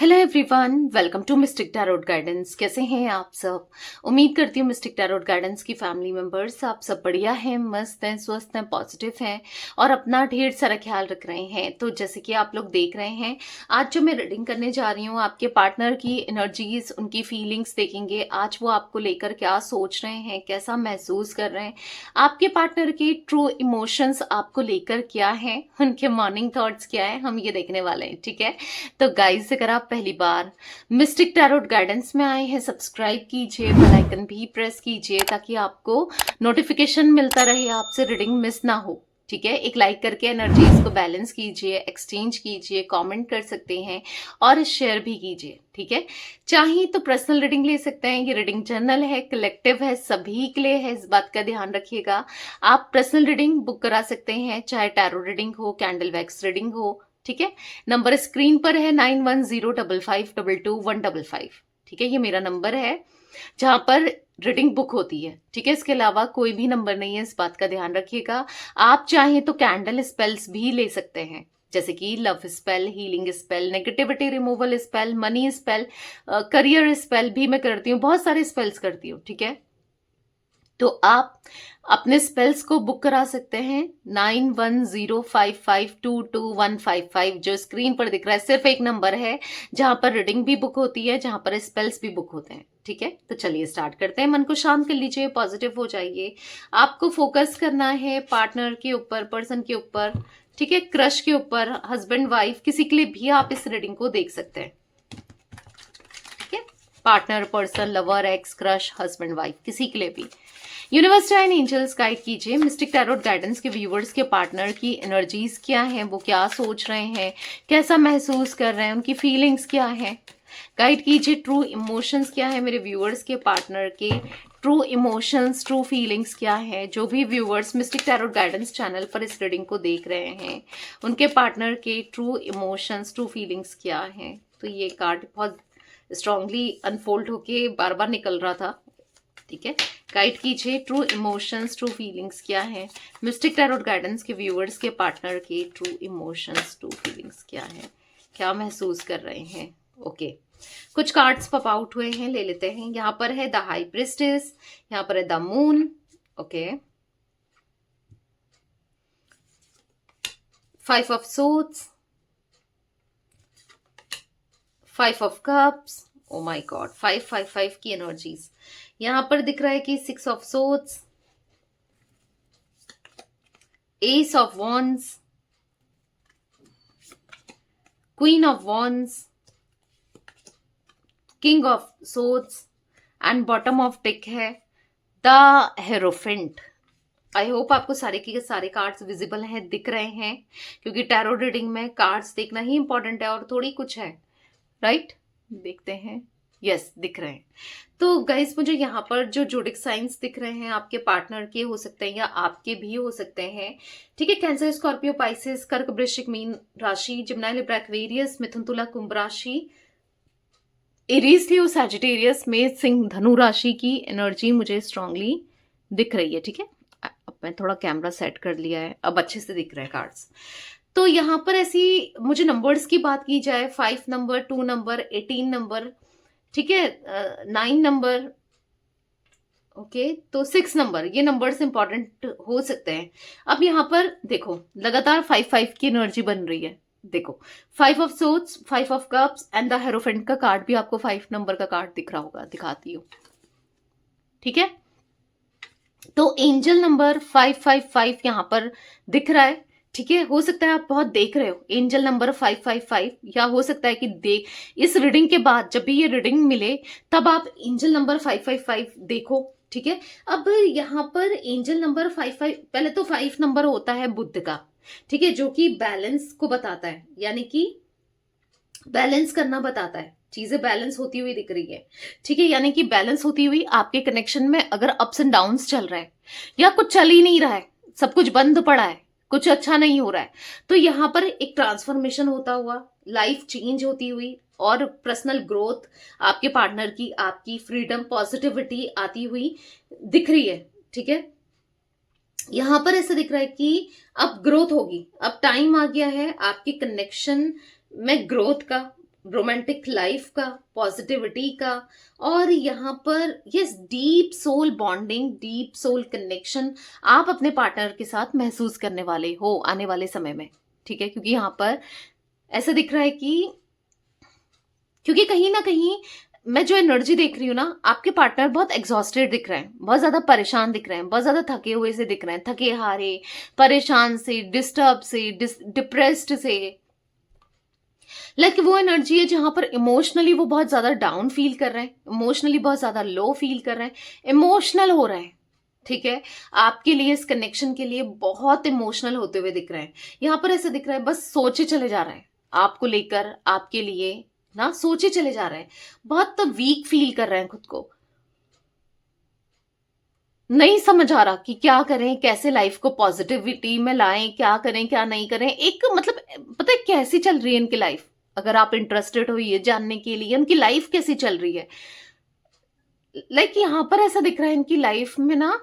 Hello everyone, welcome to mystic tarot guidance. कैसे हैं आप सब? उम्मीद करती हूँ मिस्टिक टैरोट गाइडेंस की फैमिली मेंबर्स आप सब बढ़िया हैं, मस्त हैं, स्वस्थ हैं, पॉजिटिव हैं और अपना ढेर सारा ख्याल रख रहे हैं। तो जैसे कि आप लोग देख रहे हैं, आज जो मैं रीडिंग करने जा रही हूँ, आपके पार्टनर की एनर्जीज, उनकी फीलिंग्स देखेंगे। आज वो आपको लेकर क्या सोच रहे हैं, कैसा महसूस कर रहे हैं, आपके पार्टनर के ट्रू इमोशंस आपको लेकर क्या है, उनके मॉर्निंग थॉट्स क्या है, हम ये देखने वाले हैं। ठीक है, तो गाइस, अगर आप पहली बार मिस्टिक टैरोट गाइडेंस में आए हैं, सब्सक्राइब कीजिए, बेल आइकन भी प्रेस कीजिए ताकि आपको नोटिफिकेशन मिलता रहे, आपसे रीडिंग मिस ना हो। ठीक है, एक लाइक करके एनर्जीज को बैलेंस कीजिए, एक्सचेंज कीजिए, कमेंट कर सकते हैं और शेयर भी कीजिए। ठीक है, चाहे तो पर्सनल रीडिंग ले सकते हैं। ये रीडिंग जर्नल है, कलेक्टिव है, सभी के लिए है, इस बात का ध्यान रखिएगा। आप पर्सनल रीडिंग बुक करा सकते हैं, चाहे टैरो रीडिंग हो, कैंडल वैक्स रीडिंग हो। ठीक है, नंबर स्क्रीन पर है 9105522155। ठीक है, ये मेरा नंबर है जहां पर रीडिंग बुक होती है। ठीक है, इसके अलावा कोई भी नंबर नहीं है, इस बात का ध्यान रखिएगा। आप चाहें तो कैंडल स्पेल्स भी ले सकते हैं, जैसे कि love spell, healing spell, negativity removal spell, money spell, career spell भी मैं करती हूँ, बहुत सारे स्पेल्स करती हूँ। ठीक है, तो आप अपने स्पेल्स को बुक करा सकते हैं 9105522155, जो स्क्रीन पर दिख रहा है। सिर्फ एक नंबर है जहां पर रीडिंग भी बुक होती है, जहां पर स्पेल्स भी बुक होते हैं। ठीक है, तो चलिए स्टार्ट करते हैं। मन को शांत कर लीजिए, पॉजिटिव हो जाइए। आपको फोकस करना है पार्टनर के ऊपर, पर्सन के ऊपर। ठीक है, क्रश के ऊपर, हस्बैंड वाइफ, किसी के लिए भी आप इस रीडिंग को देख सकते हैं। ठीक है, partner, person, lover, x, crush, husband wife, किसी के लिए भी। यूनिवर्स एंड एंजल्स गाइड कीजिए मिस्टिक टैरोट गाइडेंस के व्यूवर्स के पार्टनर की एनर्जीज क्या हैं, वो क्या सोच रहे हैं, कैसा महसूस कर रहे हैं, उनकी फीलिंग्स क्या है। गाइड कीजिए ट्रू इमोशंस क्या है मेरे व्यूवर्स के पार्टनर के, ट्रू इमोशंस, ट्रू फीलिंग्स क्या है। जो भी viewers mistake tarot guidance channel पर इस रीडिंग को देख रहे हैं, उनके पार्टनर के ट्रू इमोशंस, ट्रू फीलिंग्स क्या है। तो ये कार्ड बहुत स्ट्रांगली अनफोल्ड होके बार बार निकल रहा था। ठीक है, गाइड कीजिए ट्रू इमोशंस, ट्रू फीलिंग्स क्या है मिस्टिक टैरोट गाइडेंस के व्यूअर्स के पार्टनर के ट्रू इमोशंस, ट्रू फीलिंग्स क्या है, क्या महसूस कर रहे हैं। ओके, कुछ कार्ड्स पॉप आउट हुए हैं, ले लेते हैं। यहाँ पर है द हाई प्रिस्टेस, यहाँ पर है the moon. Okay, 5 of swords, 5 of cups. Oh my God, 5 की एनर्जीज यहां पर दिख रहा है कि 6 of swords, ace of wands, queen of wands, king of swords and bottom of deck है द हेरोफेंट। आई होप आपको सारे के सारे कार्ड्स विजिबल हैं, दिख रहे हैं, क्योंकि टैरो रीडिंग में कार्ड्स देखना ही इंपॉर्टेंट है और थोड़ी कुछ है, राइट? देखते हैं, यस दिख रहे हैं। तो गाइस, मुझे यहाँ पर जो जोडिक साइंस दिख रहे हैं, आपके पार्टनर के हो सकते हैं या आपके भी हो सकते हैं। ठीक है, कैंसर, स्कॉर्पियो, पाइसेस, कर्क, वृश्चिक, मीन राशि, जिम्नाई, लिब्रा, एक्वेरियस, मिथुन, तुला, कुंभ राशि, एरीज, लियो, सैजिटेरियस, मेष, सिंह, धनु राशि की एनर्जी मुझे स्ट्रांगली दिख रही है। ठीक है, अब मैं थोड़ा कैमरा सेट कर लिया है, अब अच्छे से दिख रहे हैं कार्ड्स। तो यहाँ पर ऐसी मुझे नंबर्स की बात की जाए, 5 नंबर, 2 नंबर, 18 नंबर, ठीक है, 9 नंबर, ओके, तो 6 नंबर, ये नंबर्स इंपॉर्टेंट हो सकते हैं। अब यहाँ पर देखो, लगातार 5 की एनर्जी बन रही है। देखो, 5 of swords, 5 of cups and the hierophant का कार्ड भी आपको 5 नंबर का कार्ड दिख रहा होगा, दिखाती हूँ। ठीक है, तो एंजल नंबर 555 यहाँ पर दिख रहा है। ठीक है, हो सकता है आप बहुत देख रहे हो एंजल नंबर 555, या हो सकता है कि इस रीडिंग के बाद जब भी ये रीडिंग मिले तब आप एंजल नंबर 555 देखो। ठीक है, अब यहाँ पर एंजल नंबर 55, पहले तो 5 नंबर होता है बुध का। ठीक है, जो कि बैलेंस को बताता है, यानी कि बैलेंस करना बताता है, चीजें बैलेंस होती हुई दिख रही है। ठीक है, यानी कि बैलेंस होती हुई आपके कनेक्शन में अगर अप्स एंड डाउन्स चल रहा है या कुछ चल ही नहीं रहा है, सब कुछ बंद पड़ा है, कुछ अच्छा नहीं हो रहा है, तो यहाँ पर एक ट्रांसफॉर्मेशन होता हुआ, लाइफ चेंज होती हुई और पर्सनल ग्रोथ आपके पार्टनर की, आपकी फ्रीडम, पॉजिटिविटी आती हुई दिख रही है। ठीक है, यहां पर ऐसा दिख रहा है कि अब ग्रोथ होगी, अब टाइम आ गया है आपके कनेक्शन में ग्रोथ का, रोमांटिक लाइफ का, पॉजिटिविटी का, और यहाँ पर yes deep soul bonding, deep soul connection आप अपने पार्टनर के साथ महसूस करने वाले हो आने वाले समय में, ठीक है। क्योंकि यहाँ पर ऐसा दिख रहा है कि क्योंकि कहीं ना कहीं मैं जो एनर्जी देख रही हूँ ना, आपके पार्टनर बहुत एग्जॉस्टेड दिख रहे हैं, बहुत ज्यादा परेशान दिख रहे हैं, बहुत ज्यादा थके हुए से दिख रहे हैं, थके हारे, परेशान से, डिस्टर्ब से, डिप्रेस्ड से। लाइक वो एनर्जी है जहां पर इमोशनली वो बहुत ज्यादा डाउन फील कर रहे हैं, इमोशनली बहुत ज्यादा लो फील कर रहे हैं, इमोशनल हो रहे हैं, ठीक है। आपके लिए, इस कनेक्शन के लिए बहुत इमोशनल होते हुए दिख रहे हैं। यहाँ पर ऐसा दिख रहा है बस सोचे चले जा रहे हैं आपको लेकर, आपके लिए ना सोचे चले जा रहे हैं, बहुत वीक फील कर रहे हैं खुद को, नहीं समझ आ रहा कि क्या करें, कैसे लाइफ को पॉजिटिविटी में लाएं, क्या करें क्या नहीं करें। एक मतलब पता है कैसी चल रही है इनकी लाइफ, अगर आप इंटरेस्टेड हो ये जानने के लिए उनकी लाइफ कैसी चल रही है। लाइक यहाँ पर ऐसा दिख रहा है इनकी लाइफ में ना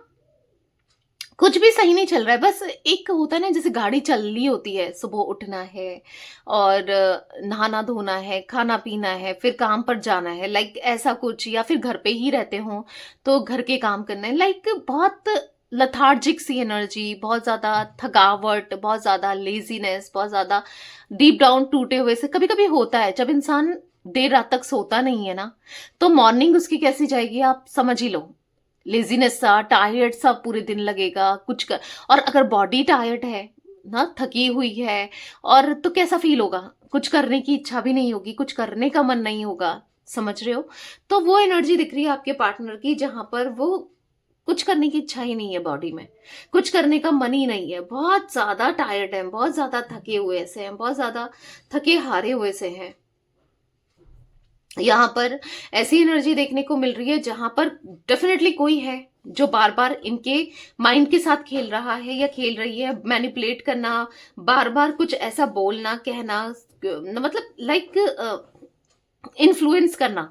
कुछ भी सही नहीं चल रहा है। बस एक होता है ना, जैसे गाड़ी चल रही होती है, सुबह उठना है और नहाना धोना है, खाना पीना है, फिर काम पर जाना है, लाइक ऐसा कुछ, या फिर घर पे ही रहते हो तो घर के काम करना है। लाइक बहुत लथार्जिक सी एनर्जी, बहुत ज्यादा थकावट, बहुत ज्यादा लेजीनेस, बहुत ज्यादा डीप डाउन टूटे हुए से। कभी कभी होता है जब इंसान देर रात तक सोता नहीं है ना, तो मॉर्निंग उसकी कैसी जाएगी आप समझ ही लो। लेजीनेस सा, टायर्ड सा पूरे दिन लगेगा कुछ कर। और अगर बॉडी टायर्ड है ना, थकी हुई है, और तो कैसा फील होगा, कुछ करने की इच्छा भी नहीं होगी, कुछ करने का मन नहीं होगा, समझ रहे हो। तो वो एनर्जी दिख रही है आपके पार्टनर की जहां पर वो कुछ करने की इच्छा ही नहीं है, बॉडी में कुछ करने का मन ही नहीं है, बहुत ज्यादा टायर्ड है, बहुत ज्यादा थके हुए से हैं, बहुत ज्यादा थके हारे हुए से हैं। यहाँ पर ऐसी एनर्जी देखने को मिल रही है जहां पर डेफिनेटली कोई है जो बार बार इनके माइंड के साथ खेल रहा है या खेल रही है, मैनिपुलेट करना, बार बार कुछ ऐसा बोलना कहना, मतलब लाइक इन्फ्लुएंस करना,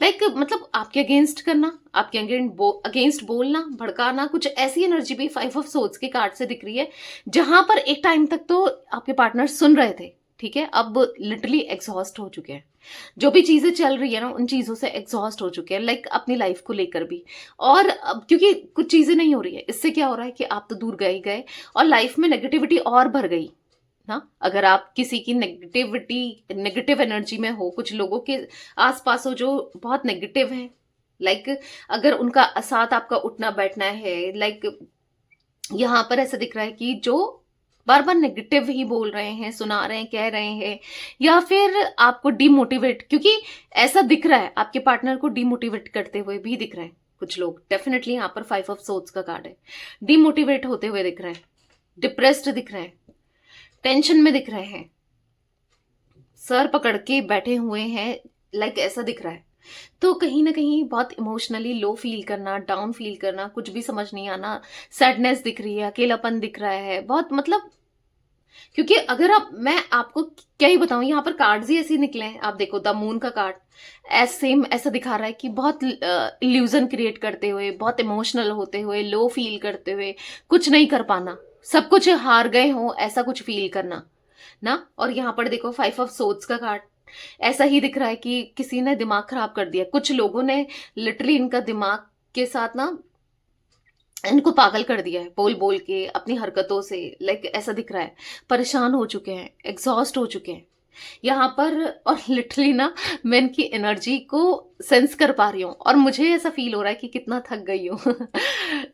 लाइक मतलब आपके अगेंस्ट करना, आपके अगेंस्ट बोलना, भड़काना, कुछ ऐसी एनर्जी भी 5 ऑफ सोर्ड्स के कार्ड से दिख रही है। जहां पर एक टाइम तक तो आपके पार्टनर सुन रहे थे, ठीक है, अब लिटरली एग्जॉस्ट हो चुके हैं, जो भी चीजें चल रही है ना उन चीजों से एग्जॉस्ट हो चुके हैं, लाइक अपनी लाइफ को लेकर भी। और अब क्योंकि कुछ चीजें नहीं हो रही है, इससे क्या हो रहा है कि आप तो दूर गए गए और लाइफ में नेगेटिविटी और भर गई ना। अगर आप किसी की नेगेटिव एनर्जी में हो, कुछ लोगों के आसपास हो जो बहुत नेगेटिव हैं, लाइक अगर उनका साथ आपका उठना बैठना है, लाइक यहाँ पर ऐसा दिख रहा है कि जो बार बार नेगेटिव ही बोल रहे हैं, सुना रहे हैं, कह रहे हैं, या फिर आपको डिमोटिवेट, क्योंकि ऐसा दिख रहा है आपके पार्टनर को डिमोटिवेट करते हुए भी दिख रहे हैं कुछ लोग। डेफिनेटली यहाँ पर 5 ऑफ सोर्ड्स का कार्ड है, डिमोटिवेट होते हुए दिख रहे हैं, डिप्रेस्ड दिख रहे हैं, टेंशन में दिख रहे हैं, सर पकड़ के बैठे हुए हैं, लाइक ऐसा दिख रहा है। तो कहीं ना कहीं बहुत इमोशनली लो फील करना, डाउन फील करना, कुछ भी समझ नहीं आना, सैडनेस दिख रही है, अकेलापन दिख रहा है बहुत, मतलब क्योंकि अगर मैं आपको क्या ही बताऊं, यहाँ पर कार्ड्स ही ऐसे निकले हैं। आप देखो द मून का कार्ड सेम ऐसा दिखा रहा है कि बहुत इल्यूजन क्रिएट करते हुए, बहुत इमोशनल होते हुए, लो फील करते हुए, कुछ नहीं कर पाना, सब कुछ हार गए हो ऐसा कुछ फील करना ना। और यहाँ पर देखो 5 ऑफ सोर्ड्स का कार्ड ऐसा ही दिख रहा है कि किसी ने दिमाग खराब कर दिया, कुछ लोगों ने लिटरली इनका दिमाग के साथ ना इनको पागल कर दिया है, बोल बोल के, अपनी हरकतों से, लाइक ऐसा दिख रहा है। परेशान हो चुके हैं, एग्जॉस्ट हो चुके हैं यहाँ पर। और लिटरली ना मैं इनकी एनर्जी को सेंस कर पा रही हूँ, और मुझे ऐसा फील हो रहा है कि कितना थक गई हूँ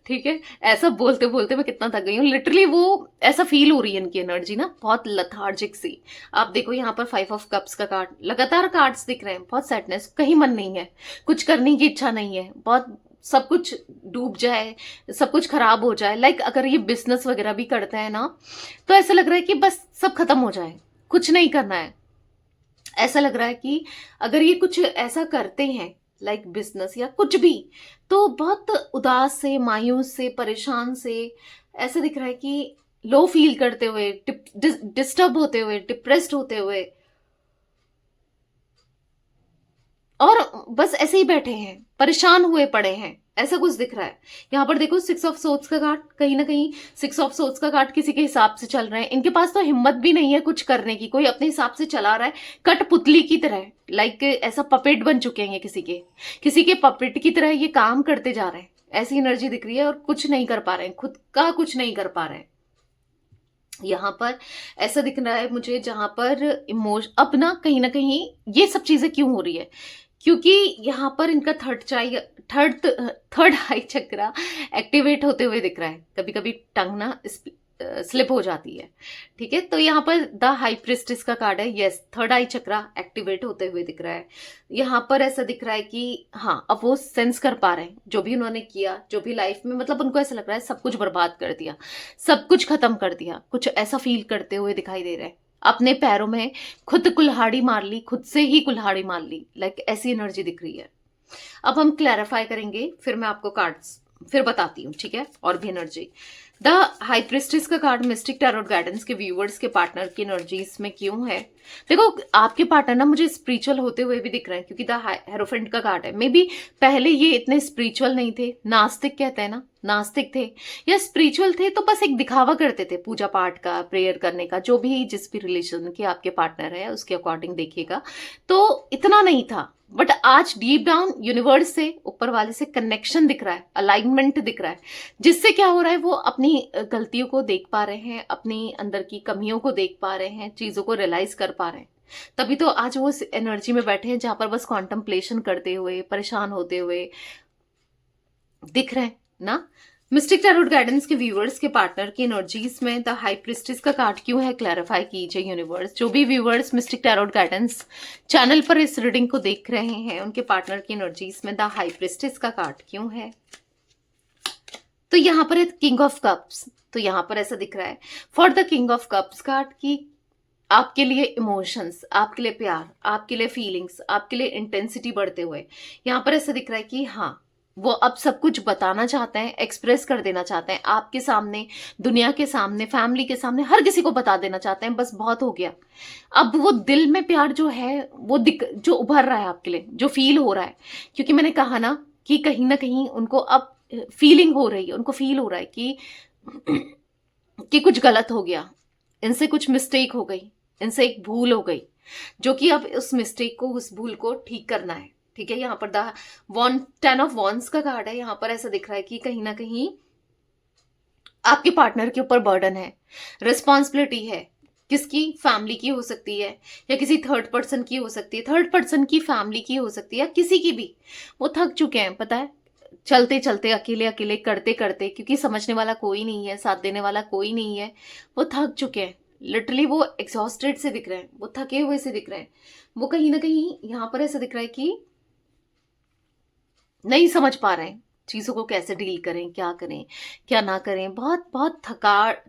ठीक है, ऐसा बोलते बोलते मैं कितना थक गई हूँ, लिटरली वो ऐसा फील हो रही है इनकी एनर्जी ना, बहुत लथार्जिक सी। आप देखो यहाँ पर 5 ऑफ कप्स का कार्ड, लगातार कार्ड्स दिख रहे हैं, बहुत सैडनेस, कहीं मन नहीं है, कुछ करने की इच्छा नहीं है, बहुत सब कुछ डूब जाए, सब कुछ खराब हो जाए। लाइक अगर ये बिजनेस वगैरह भी करते हैं ना, तो ऐसा लग रहा है कि बस सब खत्म हो जाए, कुछ नहीं करना है। ऐसा लग रहा है कि अगर ये कुछ ऐसा करते हैं, लाइक बिजनेस या कुछ भी, तो बहुत उदास से, मायूस से, परेशान से, ऐसा दिख रहा है कि लो फील करते हुए, डिस्टर्ब होते हुए, डिप्रेस्ड होते हुए, और बस ऐसे ही बैठे हैं, परेशान हुए पड़े हैं, ऐसा कुछ दिख रहा है। यहाँ पर देखो 6 ऑफ सोर्ड्स का कार्ड, कहीं ना कहीं 6 ऑफ सोर्ड्स का कार्ड किसी के हिसाब से चल रहे हैं। इनके पास तो हिम्मत भी नहीं है कुछ करने की, कोई अपने हिसाब से चला रहा है कठपुतली की तरह, लाइक ऐसा पपेट बन चुके हैं ये किसी के पपेट की तरह ये काम करते जा रहे हैं। ऐसी एनर्जी दिख रही है और कुछ नहीं कर पा रहे हैं, खुद का कुछ नहीं कर पा रहे हैं। यहाँ पर ऐसा दिख रहा है मुझे जहां पर इमोशन अब ना कहीं ये सब चीजें क्यों हो रही है, क्योंकि यहाँ पर इनका थर्ड थर्ड आई चक्रा एक्टिवेट होते हुए दिख रहा है। कभी कभी टंग ना स्लिप हो जाती है, ठीक है। तो यहाँ पर द हाई प्रिस्टेस का कार्ड है, यस थर्ड आई चक्रा एक्टिवेट होते हुए दिख रहा है। यहाँ पर ऐसा दिख रहा है कि हाँ अब वो सेंस कर पा रहे हैं जो भी उन्होंने किया, जो भी लाइफ में, मतलब उनको ऐसा लग रहा है सब कुछ बर्बाद कर दिया, सब कुछ खत्म कर दिया, कुछ ऐसा फील करते हुए दिखाई दे रहे हैं। अपने पैरों में खुद कुल्हाड़ी मार ली, खुद से ही कुल्हाड़ी मार ली, लाइक ऐसी एनर्जी दिख रही है। अब हम क्लैरिफाई करेंगे, फिर मैं आपको कार्ड्स फिर बताती हूँ, ठीक है, और भी एनर्जी। द हाई प्रिस्टेस का कार्ड मिस्टिक टैरोट गाइडेंस के व्यूवर्स के पार्टनर की एनर्जी इसमें क्यों है। देखो आपके पार्टनर ना मुझे स्पिरिचुअल होते हुए भी दिख रहे हैं, क्योंकि द हेरोफेंट का कार्ड है। मे बी पहले ये इतने स्पिरिचुअल नहीं थे, नास्तिक कहते हैं ना, नास्तिक थे या स्पिरिचुअल थे तो बस एक दिखावा करते थे पूजा पाठ का, प्रेयर करने का, जो भी जिस भी रिलीजन के आपके पार्टनर है उसके अकॉर्डिंग देखिएगा, तो इतना नहीं था। बट आज डीप डाउन यूनिवर्स से, ऊपर वाले से कनेक्शन दिख रहा है, अलाइनमेंट दिख रहा है, जिससे क्या हो रहा है वो अपनी गलतियों को देख पा रहे हैं, अपनी अंदर की कमियों को देख पा रहे हैं, चीजों को रियलाइज कर पा रहे हैं। तभी तो आज वो एनर्जी में बैठे हैं जहां पर बस कॉन्टम्पलेशन करते हुए, परेशान होते हुए दिख रहे हैं ना। मिस्टिक टैरोट गाइडेंस के व्यूअर्स के पार्टनर की एनर्जीज में द हाई प्रिस्टेस का कार्ड क्यों है, क्लैरिफाई कीजिए यूनिवर्स। जो भी viewers mistake tarot guidance channel पर इस रीडिंग को देख रहे हैं, उनके पार्टनर की एनर्जीज में द हाई प्रिस्टेस का कार्ड क्यों है। तो यहाँ पर है किंग ऑफ कप्स, तो यहाँ पर ऐसा दिख रहा है for the king of cups card की आपके लिए इमोशंस, आपके लिए प्यार, आपके लिए फीलिंग्स, आपके लिए इंटेंसिटी बढ़ते हुए यहाँ पर ऐसा दिख रहा है कि हाँ वो अब सब कुछ बताना चाहते हैं, एक्सप्रेस कर देना चाहते हैं आपके सामने, दुनिया के सामने, फैमिली के सामने, हर किसी को बता देना चाहते हैं बस बहुत हो गया। अब वो दिल में प्यार जो है वो जो उभर रहा है आपके लिए, जो फील हो रहा है, क्योंकि मैंने कहा ना कहीं उनको अब फीलिंग हो रही है, उनको फील हो रहा है कि कुछ गलत हो गया, इनसे कुछ मिस्टेक हो गई, इनसे एक भूल हो गई, जो कि अब उस मिस्टेक को, उस भूल को ठीक करना है, ठीक है। यहाँ पर द 10 ऑफ वॉन्ड्स का कार्ड है। यहाँ पर ऐसा दिख रहा है कि कहीं ना कहीं आपके पार्टनर के ऊपर बर्डन है, रिस्पॉन्सिबिलिटी है, किसकी, फैमिली की हो सकती है या किसी थर्ड पर्सन की हो सकती है, थर्ड पर्सन की फैमिली की हो सकती है या किसी की भी। वो थक चुके हैं, पता है, चलते चलते, अकेले अकेले, करते करते, क्योंकि समझने वाला कोई नहीं है, साथ देने वाला कोई नहीं है, वो थक चुके हैं। लिटरली वो एग्जॉस्टेड से दिख रहे हैं, वो थके हुए से दिख रहे हैं। वो कहीं ना कहीं यहाँ पर ऐसा दिख रहा है कि नहीं समझ पा रहे हैं चीजों को, कैसे डील करें, क्या करें क्या ना करें। बहुत बहुत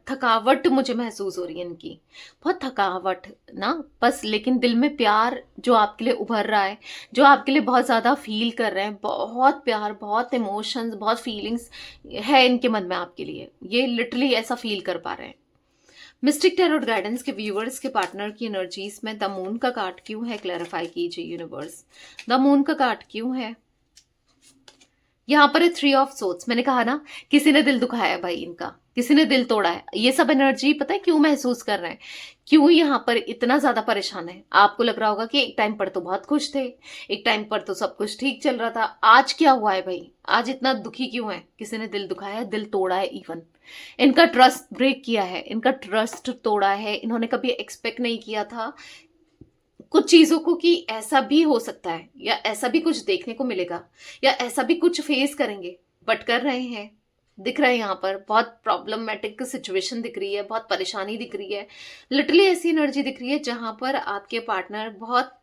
थकावट मुझे महसूस हो रही है इनकी, बहुत थकावट ना बस। लेकिन दिल में प्यार जो आपके लिए उभर रहा है, जो आपके लिए बहुत ज्यादा फील कर रहे हैं, बहुत प्यार, बहुत इमोशंस, बहुत फीलिंग्स है इनके मन में आपके लिए, ये लिटरली ऐसा फील कर पा रहे हैं। मिस्टिक टैरोट गाइडेंस के व्यूअर्स के पार्टनर की एनर्जीज में द मून का कार्ड क्यों है, क्लैरिफाई कीजिए यूनिवर्स। द मून का कार्ड क्यों है। यहाँ पर है 3 ऑफ सोर्ड्स। मैंने कहा ना किसी ने दिल दुखाया है भाई इनका, किसी ने दिल तोड़ा है। ये सब एनर्जी पता है क्यों महसूस कर रहे हैं, क्यों यहाँ पर इतना ज्यादा परेशान है। आपको लग रहा होगा कि एक टाइम पर तो बहुत खुश थे, एक टाइम पर तो सब कुछ ठीक चल रहा था, आज क्या हुआ है भाई, आज इतना दुखी क्यों है। किसी ने दिल दुखाया है, दिल तोड़ा है, इवन इनका ट्रस्ट ब्रेक किया है, इनका ट्रस्ट तोड़ा है। इन्होंने कभी एक्सपेक्ट नहीं किया था कुछ चीजों को कि ऐसा भी हो सकता है, या ऐसा भी कुछ देखने को मिलेगा, या ऐसा भी कुछ फेस करेंगे, बट कर रहे हैं। दिख रहा है यहाँ पर बहुत प्रॉब्लमेटिक सिचुएशन दिख रही है, बहुत परेशानी दिख रही है, लिटरली ऐसी एनर्जी दिख रही है जहां पर आपके पार्टनर बहुत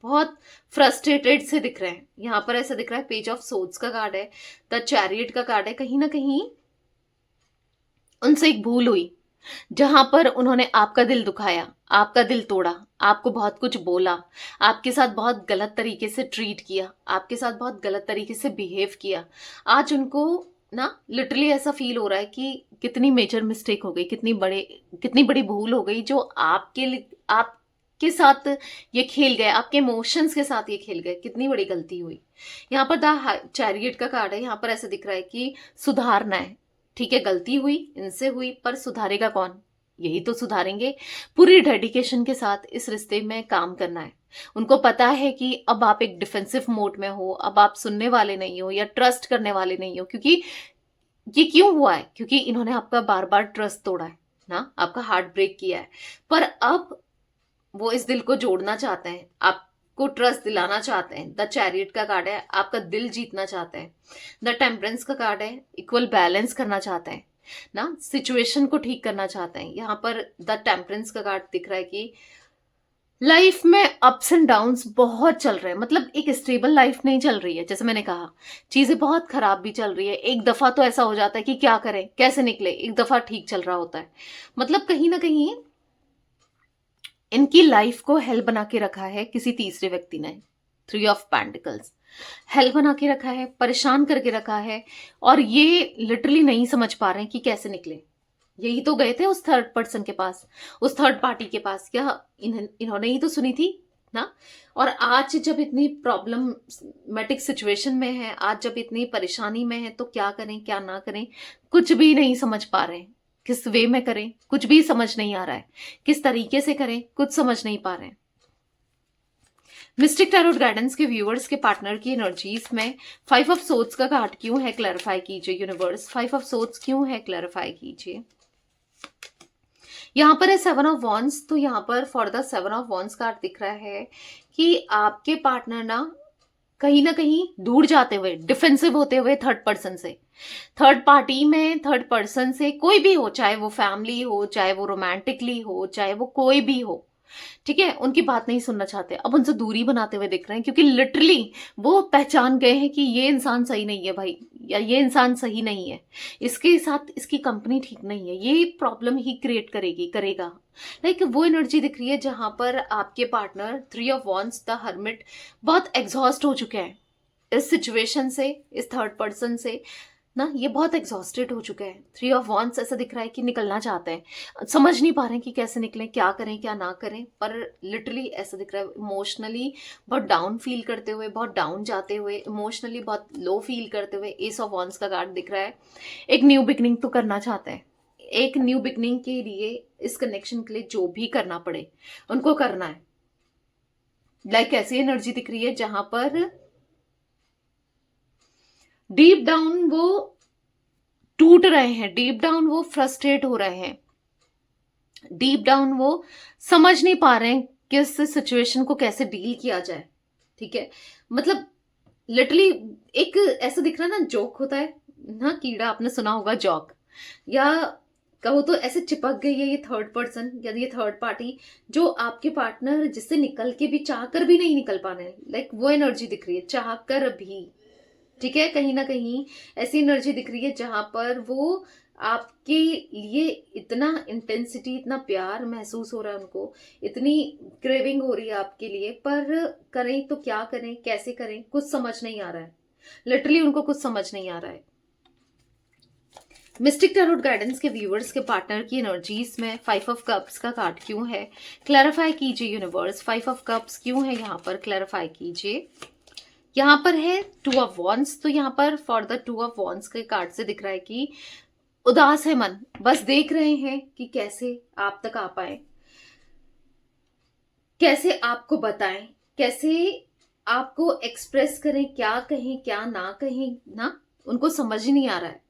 बहुत फ्रस्ट्रेटेड से दिख रहे हैं। यहाँ पर ऐसा दिख रहा है पेज ऑफ सोर्ड्स का कार्ड है, द चैरियट का कार्ड है। कहीं ना कहीं उनसे एक भूल हुई जहां पर उन्होंने आपका दिल दुखाया, आपका दिल तोड़ा, आपको बहुत कुछ बोला, आपके साथ बहुत गलत तरीके से ट्रीट किया, आपके साथ बहुत गलत तरीके से बिहेव किया। आज उनको ना लिटरली ऐसा फील हो रहा है कि कितनी मेजर मिस्टेक हो गई, कितनी बड़ी भूल हो गई, जो आपके लिए, के साथ ये खेल गए, आपके इमोशंस के साथ ये खेल गए, कितनी बड़ी गलती हुई। यहाँ पर द चैरियट का कार्ड है, यहाँ पर ऐसे दिख रहा है कि सुधारना है। ठीक है, गलती हुई, इनसे हुई, पर सुधारेगा कौन? यही तो सुधारेंगे। पूरी डेडिकेशन के साथ इस रिश्ते में काम करना है। उनको पता है कि अब आप एक डिफेंसिव मोड में हो, अब आप सुनने वाले नहीं हो या ट्रस्ट करने वाले नहीं हो, क्योंकि ये क्यों हुआ है? क्योंकि इन्होंने आपका बार बार ट्रस्ट तोड़ा है ना, आपका हार्ट ब्रेक किया है। पर अब वो इस दिल को जोड़ना चाहते हैं, आपको ट्रस्ट दिलाना चाहते हैं। द चैरियट का कार्ड है, आपका दिल जीतना चाहते हैं। द टेम्परेंस का कार्ड है, इक्वल बैलेंस करना चाहते हैं ना, सिचुएशन को ठीक करना चाहते हैं। यहाँ पर द टेम्परेंस का कार्ड दिख रहा है कि लाइफ में अप्स एंड डाउन्स बहुत चल रहे हैं, मतलब एक स्टेबल लाइफ नहीं चल रही है। जैसे मैंने कहा, चीजें बहुत खराब भी चल रही है। एक दफा तो ऐसा हो जाता है कि क्या करें, कैसे निकले, एक दफा ठीक चल रहा होता है। मतलब कहीं ना कहीं इनकी लाइफ को हेल बना के रखा है किसी तीसरे व्यक्ति ने। 3 ऑफ पेंटिकल्स, हेल बना के रखा है, परेशान करके रखा है, और ये लिटरली नहीं समझ पा रहे हैं कि कैसे निकले। यही तो गए थे उस थर्ड पर्सन के पास, उस थर्ड पार्टी के पास, क्या इन्होंने ही तो सुनी थी ना। और आज जब इतनी प्रॉब्लमेटिक सिचुएशन में है, आज जब इतनी परेशानी में है, तो क्या करें क्या ना करें, कुछ भी नहीं समझ पा रहे हैं। किस वे में करें, कुछ भी समझ नहीं आ रहा है। किस तरीके से करें, कुछ समझ नहीं पा रहे हैं। मिस्टिक टैरोट गाइडेंस के व्यूअर्स के पार्टनर की एनर्जीज में 5 ऑफ सोर्ड्स का कार्ड क्यों है, क्लैरिफाई कीजिए यूनिवर्स। 5 ऑफ सोर्ड्स क्यों है, क्लैरिफाई कीजिए। यहाँ पर है 7 ऑफ वॉन्ड्स, तो यहाँ पर for the 7 of wands card दिख रहा है कि आपके पार्टनर ना कहीं दूर जाते हुए, डिफेंसिव होते हुए थर्ड पर्सन से, थर्ड पार्टी में, थर्ड पर्सन से, कोई भी हो, चाहे वो फैमिली हो, चाहे वो रोमांटिकली हो, चाहे वो कोई भी हो, ठीक है, उनकी बात नहीं सुनना चाहते। अब उनसे दूरी बनाते हुए दिख रहे हैं, क्योंकि लिटरली वो पहचान गए हैं कि ये इंसान सही नहीं है भाई, या ये इंसान सही नहीं है, इसके साथ इसकी कंपनी ठीक नहीं है, ये प्रॉब्लम ही क्रिएट करेगा। लाइक वो एनर्जी दिख रही है जहां पर आपके partner 3 of wands the hermit बहुत एग्जॉस्ट हो चुके हैं इस सिचुएशन से, इस थर्ड पर्सन से ना, ये बहुत एग्जॉस्टेड हो चुके हैं। 3 ऑफ वॉन्ड्स ऐसा दिख रहा है कि निकलना चाहते हैं, समझ नहीं पा रहे हैं कि कैसे निकलें, क्या करें क्या ना करें। पर लिटरली ऐसा दिख रहा है इमोशनली बहुत डाउन फील करते हुए, बहुत डाउन जाते हुए, इमोशनली बहुत लो फील करते हुए। एस ऑफ वॉन्ड्स का कार्ड दिख रहा है, एक न्यू बिगनिंग तो करना चाहते हैं। एक न्यू बिगनिंग के लिए, इस कनेक्शन के लिए जो भी करना पड़े उनको करना है। लाइक ऐसी एनर्जी दिख रही है जहां पर डीप डाउन वो टूट रहे हैं, डीप डाउन वो फ्रस्ट्रेट हो रहे हैं, डीप डाउन वो समझ नहीं पा रहे हैं कि इस सिचुएशन को कैसे डील किया जाए। ठीक है, मतलब लिटरली एक ऐसा दिख रहा है ना, जोक होता है ना, कीड़ा, आपने सुना होगा जॉक, या कहो तो ऐसे चिपक गई है ये थर्ड पर्सन या ये थर्ड पार्टी, जो आपके पार्टनर जिससे निकल के भी, चाह कर भी नहीं निकल पा रहे। लाइक वो एनर्जी दिख रही है, चाह कर भी। ठीक है, कहीं ना कहीं ऐसी एनर्जी दिख रही है जहां पर वो आपके लिए इतना इंटेंसिटी, इतना प्यार महसूस हो रहा है उनको, इतनी क्रेविंग हो रही है आपके लिए, पर करें तो क्या करें, कैसे करें, कुछ समझ नहीं आ रहा है। लिटरली उनको कुछ समझ नहीं आ रहा है। मिस्टिक टैरोट गाइडेंस के व्यूअर्स के पार्टनर की एनर्जीज में 5 ऑफ कप्स का कार्ड क्यों है, क्लैरिफाई कीजिए यूनिवर्स। 5 ऑफ कप्स क्यों है यहाँ पर, क्लैरिफाई कीजिए। यहाँ पर है 2 ऑफ वॉन्ड्स, तो यहाँ पर फॉर द 2 ऑफ वॉन्ड्स के कार्ड से दिख रहा है कि उदास है मन, बस देख रहे हैं कि कैसे आप तक आ पाए, कैसे आपको बताएं, कैसे आपको एक्सप्रेस करें, क्या कहें क्या ना कहें ना, उनको समझ ही नहीं आ रहा है।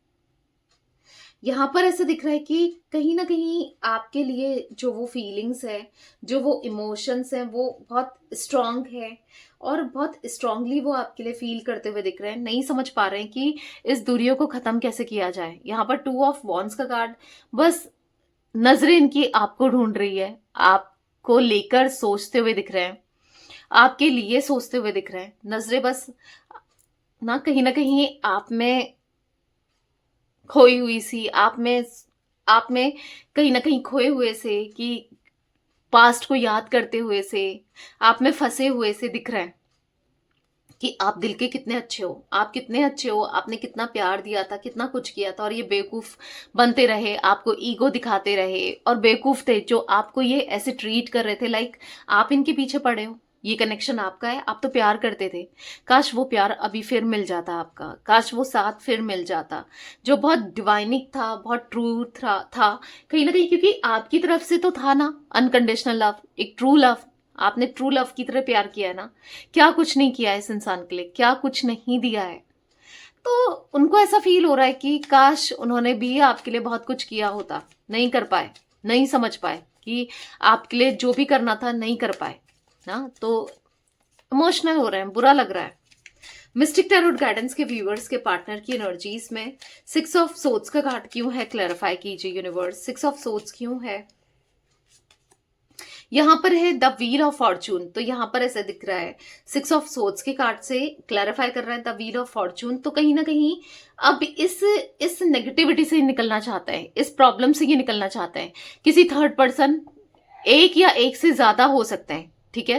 यहाँ पर ऐसा दिख रहा है कि कहीं ना कहीं आपके लिए जो वो फीलिंग्स है, जो वो इमोशंस हैं, वो बहुत स्ट्रांग है, और बहुत स्ट्रांगली वो आपके लिए फील करते हुए दिख रहे हैं। नहीं समझ पा रहे हैं कि इस दूरियों को खत्म कैसे किया जाए। यहाँ पर 2 ऑफ वॉन्ड्स का कार्ड, बस नजरें इनकी आपको ढूंढ रही है, आपको लेकर सोचते हुए दिख रहे हैं, आपके लिए सोचते हुए दिख रहे हैं। नजरें बस ना कहीं आप में खोई हुई सी, आप में कहीं ना कहीं खोए हुए से, कि पास्ट को याद करते हुए से, आप में फंसे हुए से दिख रहे हैं। कि आप दिल के कितने अच्छे हो, आप कितने अच्छे हो, आपने कितना प्यार दिया था, कितना कुछ किया था, और ये बेवकूफ बनते रहे, आपको ईगो दिखाते रहे, और बेवकूफ थे जो आपको ये ऐसे ट्रीट कर रहे थे लाइक आप इनके पीछे पड़े हो। ये कनेक्शन आपका है, आप तो प्यार करते थे। काश वो प्यार अभी फिर मिल जाता आपका, काश वो साथ फिर मिल जाता जो बहुत डिवाइनिक था, बहुत ट्रू था कहीं ना कहीं, क्योंकि आपकी तरफ से तो था ना अनकंडीशनल लव, एक ट्रू लव। आपने ट्रू लव की तरह प्यार किया है ना। क्या कुछ नहीं किया है इस इंसान के लिए, क्या कुछ नहीं दिया है। तो उनको ऐसा फील हो रहा है कि काश उन्होंने भी आपके लिए बहुत कुछ किया होता, नहीं कर पाए, नहीं समझ पाए कि आपके लिए जो भी करना था नहीं कर पाए ना। तो इमोशनल हो रहे हैं, बुरा लग रहा है। मिस्टिक टैरोट गाइडेंस के व्यूअर्स के पार्टनर की एनर्जीज में 6 ऑफ सोर्ड्स का कार्ड क्यों है, क्लैरिफाई कीजिए यूनिवर्स। 6 ऑफ सोर्ड्स क्यों है। यहां पर है द व्हील ऑफ फॉर्चून, तो यहां पर ऐसे दिख रहा है 6 ऑफ सोर्ड्स के कार्ड से क्लैरिफाई कर रहा है द व्हील ऑफ फॉर्चून। तो कहीं ना कहीं अब इस नेगेटिविटी से निकलना चाहता है, इस प्रॉब्लम से ये निकलना चाहता है। किसी थर्ड पर्सन, एक या एक से ज्यादा हो सकते हैं, ठीक है,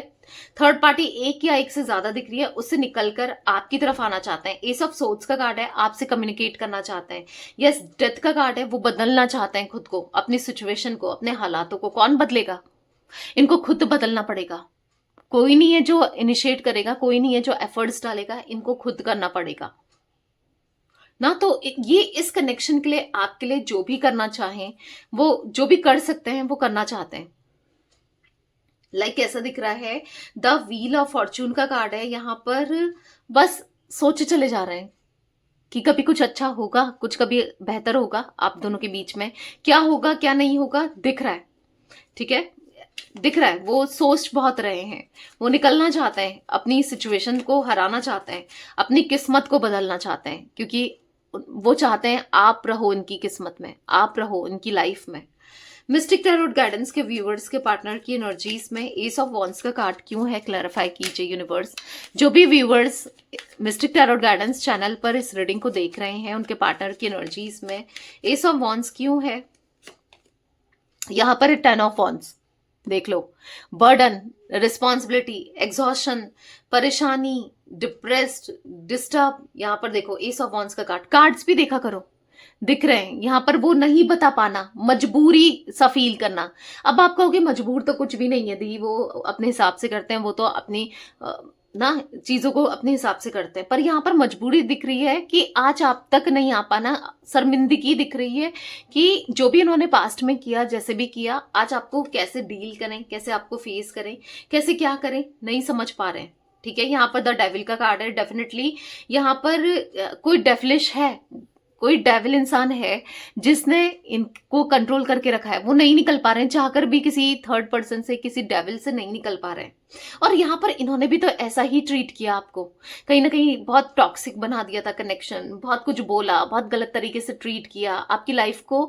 थर्ड पार्टी एक या एक से ज्यादा दिख रही है, उससे निकलकर आपकी तरफ आना चाहते हैं। एस ऑफ सोर्ड्स का कार्ड है, आपसे कम्युनिकेट करना चाहते हैं। यस, डेथ का कार्ड है, वो बदलना चाहते हैं खुद को, अपनी सिचुएशन को, अपने हालातों को। कौन बदलेगा, इनको खुद बदलना पड़ेगा। कोई नहीं है जो इनिशिएट करेगा, कोई नहीं है जो एफर्ट्स डालेगा, इनको खुद करना पड़ेगा ना। तो ये इस कनेक्शन के लिए, आपके लिए जो भी करना चाहें, वो जो भी कर सकते हैं वो करना चाहते हैं। लाइक ऐसा दिख रहा है द व्हील ऑफ फॉर्चून का कार्ड है यहां पर। बस सोचे चले जा रहे हैं कि कभी कुछ अच्छा होगा, कुछ कभी बेहतर होगा आप दोनों के बीच में। क्या होगा क्या नहीं होगा दिख रहा है, ठीक है, दिख रहा है। वो सोच बहुत रहे हैं, वो निकलना चाहते हैं, अपनी सिचुएशन को हराना चाहते हैं, अपनी किस्मत को बदलना चाहते हैं, क्योंकि वो चाहते हैं आप रहो इनकी किस्मत में, आप रहो इनकी लाइफ में। मिस्टिक टैरोट गाइडेंस के व्यूअर्स के पार्टनर की एनर्जीज में एस ऑफ वॉन्ड्स का कार्ड क्यों है, क्लैरिफाई कीजिए यूनिवर्स। जो भी viewers mistake tarot guidance channel पर इस रीडिंग को देख रहे हैं, उनके पार्टनर की एनर्जीज में एस ऑफ वॉन्ड्स क्यों है। यहां पर 10 ऑफ वॉन्ड्स देख लो। बर्डन, रिस्पॉन्सिबिलिटी, एग्जॉशन, परेशानी, डिप्रेस्ड, डिस्टर्ब। यहां पर देखो एस ऑफ वॉन्ड्स का कार्ड, कार्ड्स भी देखा करो, दिख रहे हैं यहां पर। वो नहीं बता पाना, मजबूरी सा फील करना। अब आप कहोगे मजबूर तो कुछ भी नहीं है दी, वो अपने हिसाब से करते हैं, वो तो अपनी ना चीजों को अपने हिसाब से करते हैं। पर यहाँ पर मजबूरी दिख रही है कि आज आप तक नहीं आ पाना, शर्मिंदगी दिख रही है कि जो भी इन्होंने पास्ट में किया, जैसे भी किया, आज आपको कैसे डील करें, कैसे आपको फेस करें, कैसे क्या करें, नहीं समझ पा रहे हैं, ठीक है। यहाँ पर द डेविल का कार्ड है। डेफिनेटली यहाँ पर कोई डेविलिश है, कोई डेविल इंसान है जिसने इनको कंट्रोल करके रखा है। वो नहीं निकल पा रहे हैं, चाहकर भी किसी थर्ड पर्सन से, किसी डेविल से नहीं निकल पा रहे हैं। और यहाँ पर इन्होंने भी तो ऐसा ही ट्रीट किया आपको, कहीं ना कहीं बहुत टॉक्सिक बना दिया था कनेक्शन, बहुत कुछ बोला, बहुत गलत तरीके से ट्रीट किया आपकी लाइफ को।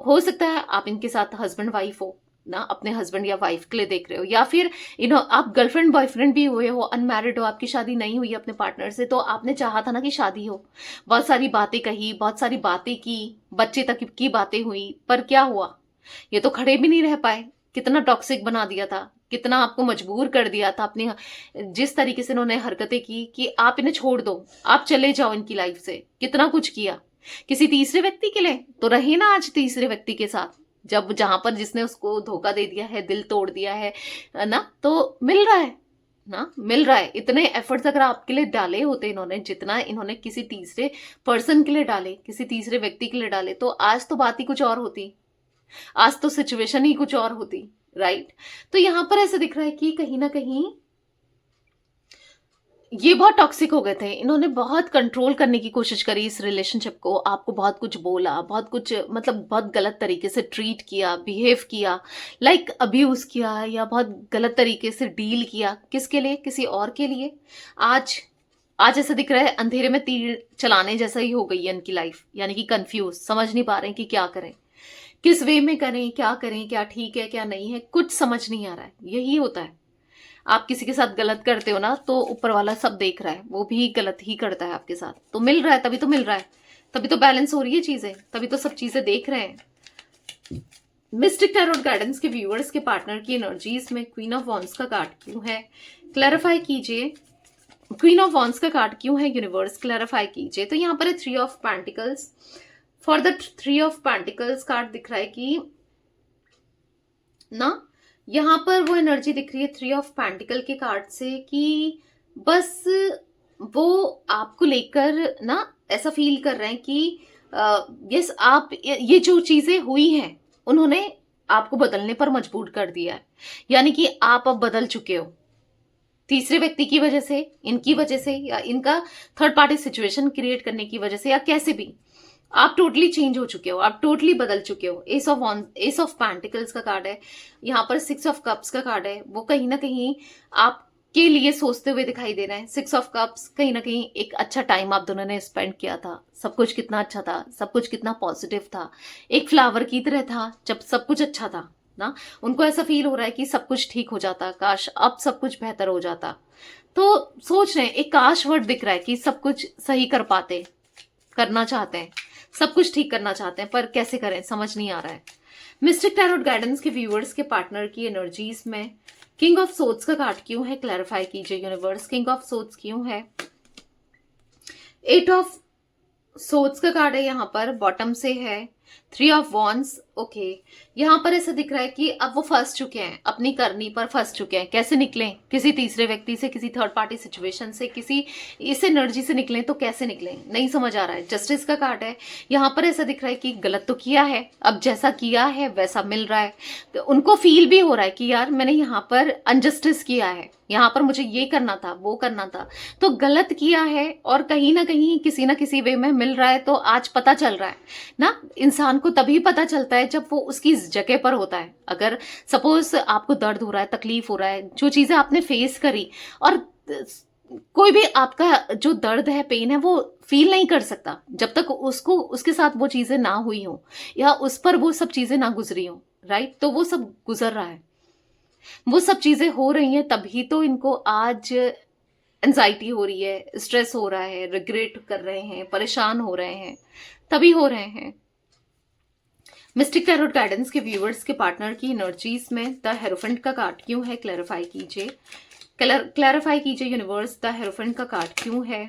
हो सकता है आप इनके साथ हस्बैंड वाइफ हो ना, अपने हस्बैंड या वाइफ के लिए देख रहे हो, या फिर आप गर्लफ्रेंड बॉयफ्रेंड भी हुए हो, अनमैरिड हो, आपकी शादी नहीं हुई अपने पार्टनर से, तो आपने चाहा था ना कि शादी हो। बहुत सारी बातें कही, बहुत सारी बातें की, बच्चे तक की बातें हुई, पर क्या हुआ, ये तो खड़े भी नहीं रह पाए। कितना टॉक्सिक बना दिया था, कितना आपको मजबूर कर दिया था अपनी, जिस तरीके से इन्होंने हरकतें की कि आप इन्हें छोड़ दो, आप चले जाओ इनकी लाइफ से। कितना कुछ किया किसी तीसरे व्यक्ति के लिए, तो रहे ना आज तीसरे व्यक्ति के साथ, जब जहां पर जिसने उसको धोखा दे दिया है, दिल तोड़ दिया है ना, तो मिल रहा है ना, मिल रहा है। इतने एफर्ट्स अगर आपके लिए डाले होते इन्होंने, जितना इन्होंने किसी तीसरे पर्सन के लिए डाले, किसी तीसरे व्यक्ति के लिए डाले, तो आज तो बात ही कुछ और होती, आज तो सिचुएशन ही कुछ और होती, राइट। तो यहां पर ऐसा दिख रहा है कि कहीं ना कहीं ये बहुत टॉक्सिक हो गए थे, इन्होंने बहुत कंट्रोल करने की कोशिश करी इस रिलेशनशिप को, आपको बहुत कुछ बोला, बहुत कुछ मतलब बहुत गलत तरीके से ट्रीट किया, बिहेव किया, लाइक अब्यूज किया, या बहुत गलत तरीके से डील किया। किसके लिए, किसी और के लिए। आज आज ऐसा दिख रहा है अंधेरे में तीर चलाने जैसा ही हो गई है इनकी लाइफ, यानी कि कंफ्यूज, समझ नहीं पा रहे हैं कि क्या करें, किस वे में करें, क्या करें, क्या ठीक है क्या नहीं है, कुछ समझ नहीं आ रहा है। यही होता है, आप किसी के साथ गलत करते हो ना, तो ऊपर वाला सब देख रहा है, वो भी गलत ही करता है आपके साथ। तो मिल रहा है, तभी तो मिल रहा है, तभी तो बैलेंस हो रही है चीजें, तभी तो सब चीजें देख रहे हैं। मिस्टिक टैरोट गाइडेंस के व्यूअर्स के पार्टनर की एनर्जीज में क्वीन ऑफ वॉन्ड्स का कार्ड क्यों है, क्लैरिफाई कीजिए। क्वीन ऑफ वॉन्ड्स का कार्ड क्यों है, यूनिवर्स क्लैरिफाई कीजिए। तो यहाँ पर है three of pentacles. For the three of pentacles card दिख रहा है कि ना, यहाँ पर वो एनर्जी दिख रही है थ्री ऑफ पेंटिकल के कार्ड से कि बस वो आपको लेकर ना ऐसा फील कर रहे हैं कि यस, आप ये जो चीजें हुई हैं उन्होंने आपको बदलने पर मजबूर कर दिया है, यानी कि आप अब बदल चुके हो तीसरे व्यक्ति की वजह से, इनकी वजह से, या इनका थर्ड पार्टी सिचुएशन क्रिएट करने की वजह से, या कैसे भी आप टोटली चेंज हो चुके हो, आप टोटली बदल चुके हो। एस ऑफ पेंटिकल्स का कार्ड है, यहाँ पर सिक्स ऑफ कप्स का कार्ड है। वो कहीं ना कहीं आपके लिए सोचते हुए दिखाई दे रहे हैं। सिक्स ऑफ कप्स, कहीं ना कहीं एक अच्छा टाइम आप दोनों ने स्पेंड किया था, सब कुछ कितना अच्छा था, सब कुछ कितना पॉजिटिव था, एक फ्लावर की तरह था जब सब कुछ अच्छा था ना। उनको ऐसा फील हो रहा है कि सब कुछ ठीक हो जाता, काश अब सब कुछ बेहतर हो जाता। तो सोच रहे हैं, एक काश वर्ड दिख रहा है कि सब कुछ सही कर पाते, करना चाहते हैं, सब कुछ ठीक करना चाहते हैं, पर कैसे करें समझ नहीं आ रहा है। मिस्टिक टैरोट गाइडेंस के व्यूअर्स के पार्टनर की एनर्जीज में किंग ऑफ सोर्ड्स का कार्ड क्यों है, क्लैरिफाई कीजिए यूनिवर्स। किंग ऑफ सोर्ड्स क्यों है, एट ऑफ सोर्ड्स का कार्ड है, यहाँ पर बॉटम से है थ्री ऑफ वॉन्ड्स। ओके, यहाँ पर ऐसा दिख रहा है कि अब वो फंस चुके हैं, अपनी करनी पर फंस चुके हैं। कैसे निकलें, किसी तीसरे व्यक्ति से, किसी थर्ड पार्टी सिचुएशन से, किसी इस एनर्जी से निकलें तो कैसे निकलें, नहीं समझ आ रहा है। जस्टिस का कार्ड है, यहाँ पर ऐसा दिख रहा है कि गलत तो किया है, अब जैसा किया है वैसा मिल रहा है। तो उनको फील भी हो रहा है कि यार मैंने यहाँ पर अनजस्टिस किया है, यहाँ पर मुझे ये करना था, वो करना था, तो गलत किया है, और कहीं ना कहीं किसी ना किसी वे में मिल रहा है। तो आज पता चल रहा है ना, इंसान को तभी पता चलता है जब वो उसकी जगह पर होता है। अगर सपोज आपको दर्द हो रहा है, तकलीफ हो रहा है, जो चीजें आपने फेस करी, और कोई भी आपका जो दर्द है, पेन है, वो फील नहीं कर सकता जब तक उसको उसके साथ वो चीजें ना हुई हो, या उस पर वो सब चीजें ना गुजरी हो, राइट। तो वो सब गुजर रहा है, वो सब चीजें हो रही हैं, तभी तो इनको आज एंजाइटी हो रही है, स्ट्रेस हो रहा है, रिग्रेट कर रहे हैं, परेशान हो रहे हैं, तभी हो रहे हैं। मिस्टिक टैरोट गाइडेंस के व्यूअर्स के पार्टनर की एनर्जीज में द हेरोफेंट का कार्ड क्यों है, क्लैरिफाई कीजिए। क्लैरिफाई कीजिए यूनिवर्स, द हेरोफेंट का कार्ड क्यों है।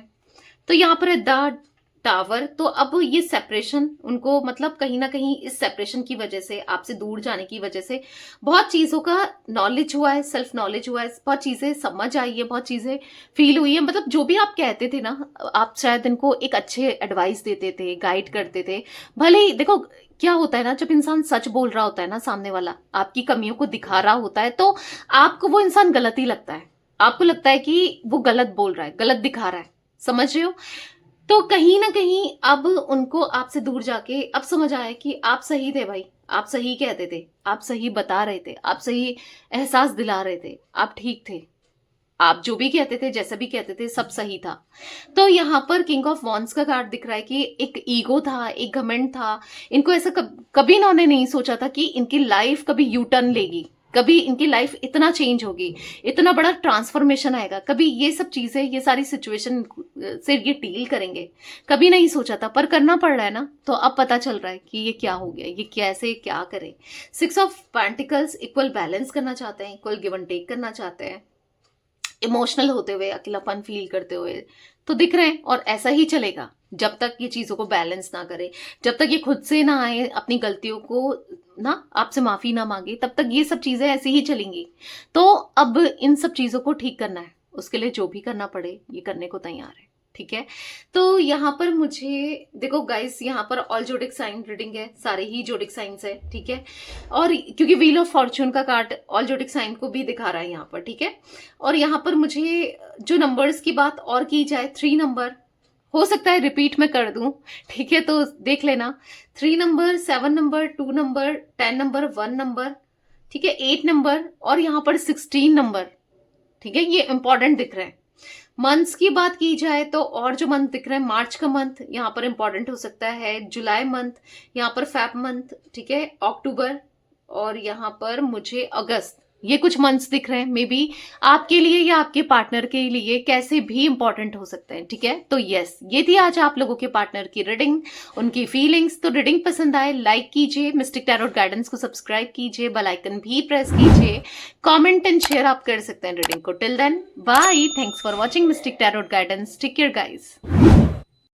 तो यहाँ पर है द टावर। तो अब ये सेपरेशन उनको, मतलब कहीं ना कहीं इस सेपरेशन की वजह से, आपसे दूर जाने की वजह से बहुत चीजों का नॉलेज हुआ है, सेल्फ नॉलेज हुआ है, बहुत चीजें समझ आई है, बहुत चीजें फील हुई है। मतलब जो भी आप कहते थे ना, आप शायद इनको एक अच्छे एडवाइस देते थे, गाइड करते थे। भले ही देखो क्या होता है ना, जब इंसान सच बोल रहा होता है ना, सामने वाला आपकी कमियों को दिखा रहा होता है, तो आपको वो इंसान गलत ही लगता है। आपको लगता है कि वो गलत बोल रहा है, गलत दिखा रहा है, समझ रहे हो। तो कहीं ना कहीं अब उनको आपसे दूर जाके अब समझ आया कि आप सही थे भाई, आप सही कहते थे, आप सही बता रहे थे, आप सही एहसास दिला रहे थे, आप ठीक थे, आप जो भी कहते थे, जैसा भी कहते थे, सब सही था। तो यहाँ पर किंग ऑफ वॉन्ड्स का कार्ड दिख रहा है कि एक ईगो था, एक घमंड था। इनको ऐसा कभी इन्होंने नहीं सोचा था कि इनकी लाइफ कभी यू टर्न लेगी, कभी इनकी लाइफ इतना चेंज होगी, इतना बड़ा ट्रांसफॉर्मेशन आएगा, कभी ये सब चीजें, ये सारी सिचुएशन से ये डील करेंगे, कभी नहीं सोचा था, पर करना पड़ रहा है ना। तो अब पता चल रहा है कि ये क्या हो गया, ये कैसे क्या करें। Six of pentacles, equal balance करना चाहते हैं, इक्वल गिव एंड टेक करना चाहते हैं, इमोशनल होते हुए, अकेलापन फील करते हुए तो दिख रहे हैं। और ऐसा ही चलेगा जब तक ये चीजों को बैलेंस ना करे, जब तक ये खुद से ना आए, अपनी गलतियों को ना आपसे माफी ना मांगे, तब तक ये सब चीजें ऐसी ही चलेंगी। तो अब इन सब चीजों को ठीक करना है, उसके लिए जो भी करना पड़े ये करने को तैयार है, ठीक है। तो यहाँ पर मुझे देखो गाइस, यहाँ पर ऑल जोडिक साइन रीडिंग है, सारे ही जोडिक साइंस है, ठीक है। और क्योंकि व्हील ऑफ फॉर्च्यून का कार्ड ऑल जोडिक साइन को भी दिखा रहा है यहाँ पर, ठीक है। और यहाँ पर मुझे जो नंबर्स की बात और की जाए, 3 नंबर, हो सकता है रिपीट में कर दूं, ठीक है, तो देख लेना। 3 number, 7 number, 2 number, 10 number, 1 number, ठीक है, 8 नंबर, और यहाँ पर 16 नंबर, ठीक है, ये इंपॉर्टेंट दिख रहे हैं। मंथ्स की बात की जाए तो और जो मंथ दिख रहे हैं, मार्च का मंथ यहाँ पर इंपॉर्टेंट हो सकता है, जुलाई मंथ, यहाँ पर फेब मंथ, ठीक है, अक्टूबर, और यहाँ पर मुझे अगस्त, ये कुछ मंथ्स दिख रहे हैं, मे बी आपके लिए या आपके पार्टनर के लिए कैसे भी इंपॉर्टेंट हो सकते हैं, ठीक है। तो यस, ये थी आज आप लोगों के पार्टनर की रीडिंग, उनकी फीलिंग्स। तो रीडिंग पसंद आए लाइक कीजिए, मिस्टिक टैरोट गाइडेंस को सब्सक्राइब कीजिए, बेल आइकन भी प्रेस कीजिए, कमेंट एंड शेयर आप कर सकते हैं रीडिंग को। Till then bye, thanks for watching mystic tarot guidance, take care guys.